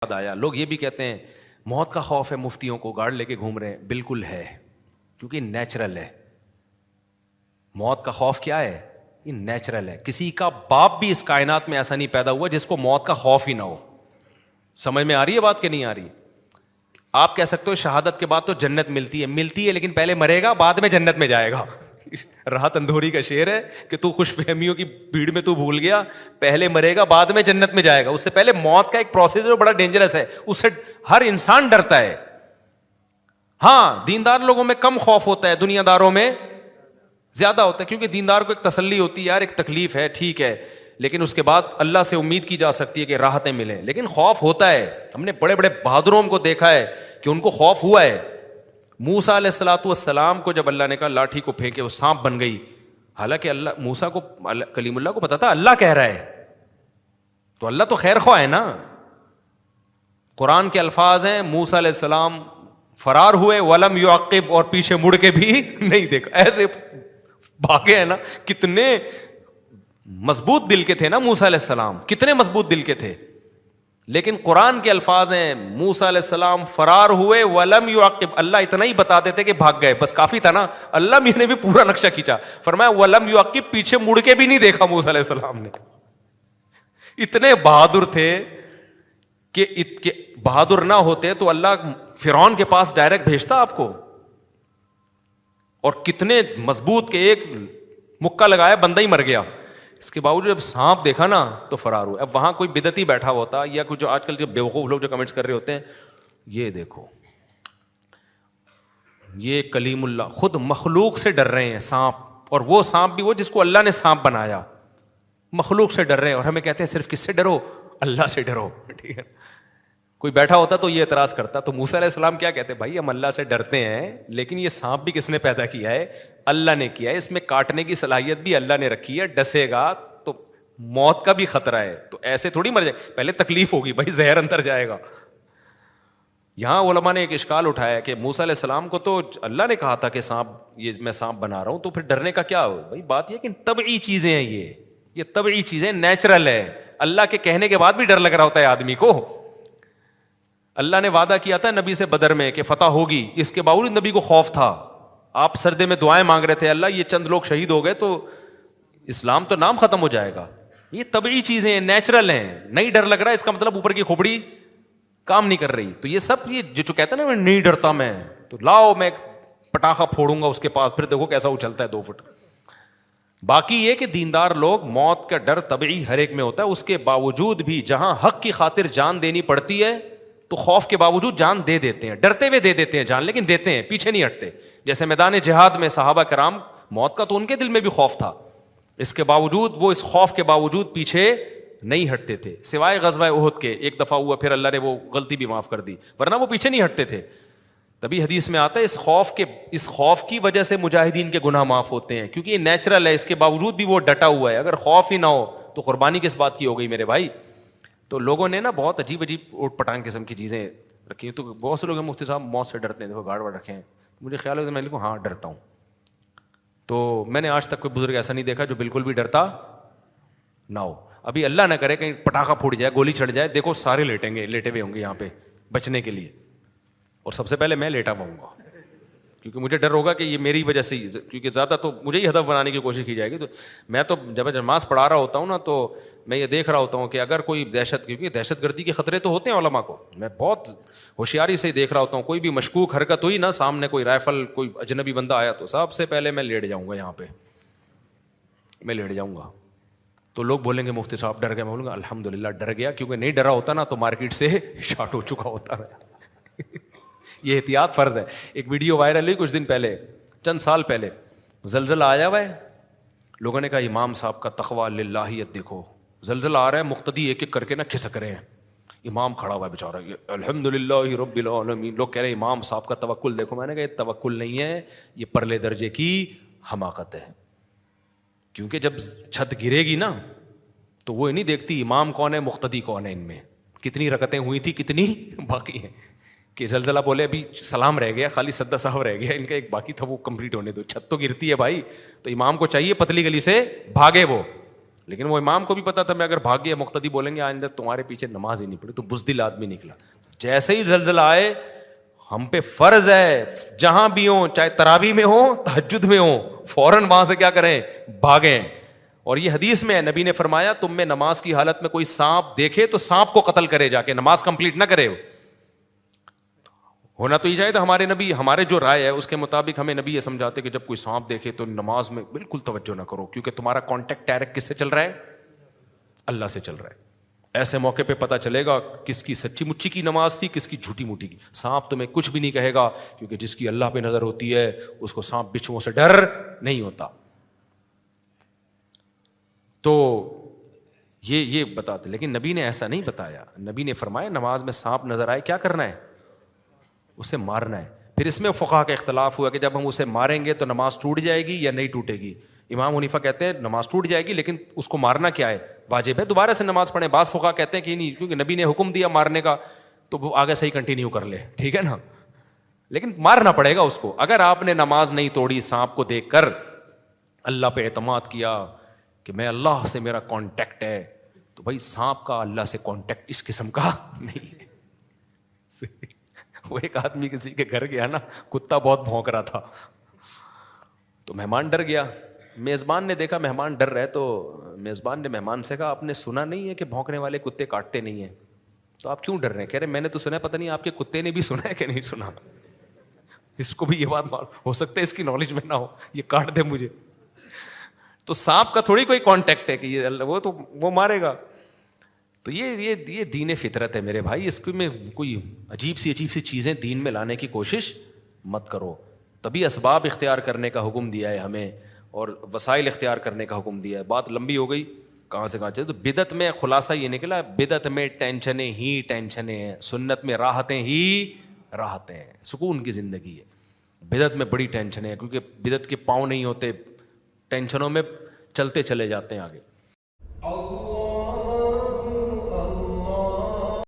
یاد آیا، لوگ یہ بھی کہتے ہیں موت کا خوف ہے، مفتیوں کو گارڈ لے کے گھوم رہے ہیں. بالکل ہے، کیونکہ نیچرل ہے. موت کا خوف کیا ہے؟ یہ نیچرل ہے. کسی کا باپ بھی اس کائنات میں ایسا نہیں پیدا ہوا جس کو موت کا خوف ہی نہ ہو. سمجھ میں آ رہی ہے بات کہ نہیں آ رہی؟ آپ کہہ سکتے ہو شہادت کے بعد تو جنت ملتی ہے لیکن پہلے مرے گا بعد میں جنت میں جائے گا. راحت اندھوری کا شعر ہے کہ تو خوش فہمیوں کی بھیڑ میں تو بھول گیا، پہلے مرے گا بعد میں جنت میں جائے گا. اس سے پہلے موت کا ایک پروسیس ہے جو بڑا ڈینجرس ہے، اس سے ہر انسان ڈرتا ہے. ہاں دیندار لوگوں میں کم خوف ہوتا ہے، دنیا داروں میں زیادہ ہوتا ہے، کیونکہ دیندار کو ایک تسلی ہوتی ہے، یار ایک تکلیف ہے ٹھیک ہے، لیکن اس کے بعد اللہ سے امید کی جا سکتی ہے کہ راحتیں ملیں. لیکن خوف ہوتا ہے. ہم نے بڑے بڑے بہادروں کو دیکھا ہے کہ ان کو خوف ہوا ہے. موسیٰ علیہ الصلوۃ والسلام کو جب اللہ نے کہا لاٹھی کو پھینکے وہ سانپ بن گئی، حالانکہ اللہ موسیٰ کو کلیم اللہ کو پتا تھا اللہ کہہ رہا ہے، تو اللہ تو خیر خواہ ہے نا. قرآن کے الفاظ ہیں موسیٰ علیہ السلام فرار ہوئے ولم یعقب، اور پیچھے مڑ کے بھی نہیں دیکھا، ایسے بھاگے ہیں نا. کتنے مضبوط دل کے تھے نا موسیٰ علیہ السلام، کتنے مضبوط دل کے تھے. لیکن قرآن کے الفاظ ہیں موسیٰ علیہ السلام فرار ہوئے ولم یعقب، اللہ اتنا ہی بتا دیتے کہ بھاگ گئے بس کافی تھا نا. اللہ نے بھی پورا نقشہ کھینچا، فرمایا ولم یعقب، پیچھے مڑ کے بھی نہیں دیکھا موسیٰ علیہ السلام نے. اتنے بہادر تھے کہ بہادر نہ ہوتے تو اللہ فرعون کے پاس ڈائریکٹ بھیجتا آپ کو. اور کتنے مضبوط کہ ایک مکہ لگایا بندہ ہی مر گیا. اس کے باوجود جب سانپ دیکھا نا تو فرار ہوا. اب وہاں کوئی بدعتی بیٹھا ہوتا یا کوئی جو آج کل جو بیوقوف لوگ جو کمنٹس کر رہے ہوتے ہیں، یہ دیکھو یہ کلیم اللہ خود مخلوق سے ڈر رہے ہیں سانپ، اور وہ سانپ بھی وہ جس کو اللہ نے سانپ بنایا، مخلوق سے ڈر رہے ہیں. اور ہمیں کہتے ہیں صرف کس سے ڈرو؟ اللہ سے ڈرو. ٹھیک ہے، کوئی بیٹھا ہوتا تو یہ اعتراض کرتا. تو موسیٰ علیہ السلام کیا کہتے ہیں؟ بھائی ہم اللہ سے ڈرتے ہیں لیکن یہ سانپ بھی کس نے پیدا کیا ہے؟ اللہ نے کیا ہے. اس میں کاٹنے کی صلاحیت بھی اللہ نے رکھی ہے، ڈسے گا تو موت کا بھی خطرہ ہے، تو ایسے تھوڑی مر جائے. پہلے تکلیف ہوگی بھائی، زہر اندر جائے گا. یہاں علماء نے ایک اشکال اٹھایا کہ موسیٰ علیہ السلام کو تو اللہ نے کہا تھا کہ سانپ، یہ میں سانپ بنا رہا ہوں، تو پھر ڈرنے کا کیا ہو؟ بھائی بات یہ کہ طبعی چیزیں ہیں، یہ طبعی چیزیں، نیچرل ہے. اللہ کے کہنے کے بعد بھی ڈر لگ رہا ہوتا ہے آدمی کو. اللہ نے وعدہ کیا تھا نبی سے بدر میں کہ فتح ہوگی، اس کے باوجود نبی کو خوف تھا. آپ سردے میں دعائیں مانگ رہے تھے، اللہ یہ چند لوگ شہید ہو گئے تو اسلام تو نام ختم ہو جائے گا. یہ طبعی چیزیں ہیں، نیچرل ہیں. نہیں ڈر لگ رہا ہے اس کا مطلب اوپر کی کھوپڑی کام نہیں کر رہی. تو یہ سب یہ جو کہتا ہے نا میں نہیں ڈرتا، میں تو لاؤ میں پٹاخہ پھوڑوں گا اس کے پاس، پھر دیکھو کیسا اچھلتا ہے 2 فٹ. باقی یہ کہ دیندار لوگ موت کا ڈر طبعی ہر ایک میں ہوتا ہے، اس کے باوجود بھی جہاں حق کی خاطر جان دینی پڑتی ہے تو خوف کے باوجود جان دے دیتے ہیں، ڈرتے ہوئے دے دیتے ہیں جان، لیکن دیتے ہیں، پیچھے نہیں ہٹتے. جیسے میدان جہاد میں صحابہ کرام، موت کا تو ان کے دل میں بھی خوف تھا، اس کے باوجود وہ اس خوف کے باوجود پیچھے نہیں ہٹتے تھے، سوائے غزوہ احد کے. ایک دفعہ ہوا پھر اللہ نے وہ غلطی بھی معاف کر دی، ورنہ وہ پیچھے نہیں ہٹتے تھے. تبھی حدیث میں آتا ہے اس خوف کی وجہ سے مجاہدین کے گناہ معاف ہوتے ہیں، کیونکہ یہ نیچرل ہے. اس کے باوجود بھی وہ ڈٹا ہوا ہے. اگر خوف ہی نہ ہو تو قربانی کس بات کی ہو گئی میرے بھائی؟ تو لوگوں نے نا بہت عجیب اوٹ پٹانگ قسم کی چیزیں رکھی. تو بہت سے لوگ ہیں مفتی صاحب موت سے ڈرتے ہیں، دیکھو گارڈ وارڈ رکھے ہیں. مجھے خیال ہے میں لکھوں ہاں ڈرتا ہوں. تو میں نے آج تک کوئی بزرگ ایسا نہیں دیکھا جو بالکل بھی ڈرتا نہ ہو. ابھی اللہ نہ کرے کہیں پٹاخہ پھوٹ جائے، گولی چڑھ جائے، دیکھو سارے لیٹیں گے، لیٹے ہوئے ہوں گے یہاں پہ بچنے کے لیے، اور سب سے پہلے میں لیٹا پاؤں گا، کیونکہ مجھے ڈر ہوگا کہ یہ میری وجہ سے ہی، کیونکہ زیادہ تو مجھے ہی ہدف بنانے کی کوشش کی جائے گی. تو میں تو جب نماز پڑھا رہا ہوتا ہوں نا تو میں یہ دیکھ رہا ہوتا ہوں کہ اگر کوئی کیونکہ دہشت گردی کے خطرے تو ہوتے ہیں علماء کو، میں بہت ہوشیاری سے دیکھ رہا ہوتا ہوں. کوئی بھی مشکوک حرکت ہوئی نا، سامنے کوئی رائفل کوئی اجنبی بندہ آیا تو سب سے پہلے میں لیٹ جاؤں گا، یہاں پہ میں لیٹ جاؤں گا. تو لوگ بولیں گے مفتی صاحب ڈر گئے، میں بولوں گا الحمدللہ ڈر گیا، کیونکہ نہیں ڈرا ہوتا نا تو مارکیٹ سے شارٹ ہو چکا ہوتا ہے. یہ احتیاط فرض ہے. ایک ویڈیو وائرل ہوئی کچھ دن پہلے، چند سال پہلے، زلزلہ آیا ہوا ہے، لوگوں نے کہا امام صاحب کا تقویٰ للہیت دیکھو. زلزلہ آ رہا ہے، مقتدی ایک ایک کر کے نا کھسک رہے ہیں، امام کھڑا ہوا ہے بیچارہ، الحمدللہ رب العالمین. لوگ کہہ رہے ہیں امام صاحب کا توکل دیکھو. میں نے کہا یہ توکل نہیں ہے، یہ پرلے درجے کی حماقت ہے. کیونکہ جب چھت گرے گی نا تو وہ نہیں دیکھتی امام کون ہے مقتدی کون ہے، ان میں کتنی رکعتیں ہوئی تھی کتنی باقی ہیں. کہ زلزلہ بولے ابھی سلام رہ گیا، خالی سدا صاحب رہ گیا، ان کا ایک باقی تھا وہ کمپلیٹ ہونے دو. چھت تو گرتی ہے بھائی، تو امام کو چاہیے پتلی گلی سے بھاگے وہ، لیکن وہ امام کو بھی پتا تھا میں اگر بھاگ گیا مقتدی بولیں گے آئندہ تمہارے پیچھے نماز ہی نہیں پڑی، تو بزدل آدمی نکلا. جیسے ہی زلزلہ آئے ہم پہ فرض ہے جہاں بھی ہوں، چاہے تراویح میں ہو تہجد میں ہو، فوراً وہاں سے کیا کریں، بھاگیں. اور یہ حدیث میں ہے، نبی نے فرمایا تم میں نماز کی حالت میں کوئی سانپ دیکھے تو سانپ کو قتل کرے، جا کے نماز کمپلیٹ نہ کرے. ہونا تو یہ چاہیے تھا ہمارے نبی، ہمارے جو رائے ہے اس کے مطابق ہمیں نبی یہ سمجھاتے کہ جب کوئی سانپ دیکھے تو نماز میں بالکل توجہ نہ کرو، کیونکہ تمہارا کانٹیکٹ ڈائریکٹ کس سے چل رہا ہے، اللہ سے چل رہا ہے. ایسے موقع پہ پتہ چلے گا کس کی سچی مچی کی نماز تھی، کس کی جھوٹی موٹی کی. سانپ تمہیں کچھ بھی نہیں کہے گا، کیونکہ جس کی اللہ پہ نظر ہوتی ہے اس کو سانپ بچھوؤں سے ڈر نہیں ہوتا. تو یہ بتاتے، لیکن نبی نے ایسا نہیں بتایا. نبی نے فرمایا نماز میں سانپ نظر آئے کیا کرنا ہے، اسے مارنا ہے. پھر اس میں فقہا کا اختلاف ہوا کہ جب ہم اسے ماریں گے تو نماز ٹوٹ جائے گی یا نہیں ٹوٹے گی. امام حنیفہ کہتے ہیں نماز ٹوٹ جائے گی، لیکن اس کو مارنا کیا ہے، واجب ہے، دوبارہ سے نماز پڑھیں. بعض فقہا کہتے ہیں کہ نہیں، کیونکہ نبی نے حکم دیا مارنے کا تو وہ آگے سے ہی کنٹینیو کر لے، ٹھیک ہے نا، لیکن مارنا پڑے گا اس کو. اگر آپ نے نماز نہیں توڑی سانپ کو دیکھ کر، اللہ پہ اعتماد کیا کہ میں اللہ سے میرا کانٹیکٹ ہے، تو بھائی سانپ کا اللہ سے کانٹیکٹ اس قسم کا نہیں ہے. وہ ایک آدمی کسی کے گھر گیا نا، کتا بہت بھونک رہا تھا، تو مہمان ڈر گیا. میزبان نے دیکھا مہمان ڈر رہے، تو میزبان نے مہمان سے کہا آپ نے سنا نہیں ہے کہ بھونکنے والے کتے کاٹتے نہیں ہیں، تو آپ کیوں ڈر رہے ہیں؟ کہہ رہے میں نے تو سنا، پتہ نہیں آپ کے کتے نے بھی سنا ہے کہ نہیں سنا. اس کو بھی یہ بات ہو سکتا ہے اس کی نالج میں نہ ہو، یہ کاٹ دے مجھے. تو سانپ کا تھوڑی کوئی کانٹیکٹ ہے کہ یہ وہ تو وہ مارے گا. تو یہ دین فطرت ہے میرے بھائی، اس میں کوئی عجیب سی چیزیں دین میں لانے کی کوشش مت کرو. تبھی اسباب اختیار کرنے کا حکم دیا ہے ہمیں، اور وسائل اختیار کرنے کا حکم دیا ہے. بات لمبی ہو گئی، کہاں سے کہاں چلے. تو بدعت میں خلاصہ یہ نکلا، بدعت میں ٹینشنیں ہی ٹینشنیں ہیں، سنت میں راحتیں ہی راحتیں ہیں، سکون کی زندگی ہے. بدعت میں بڑی ٹینشنیں ہیں، کیونکہ بدعت کے پاؤں نہیں ہوتے، ٹینشنوں میں چلتے چلے جاتے ہیں آگے.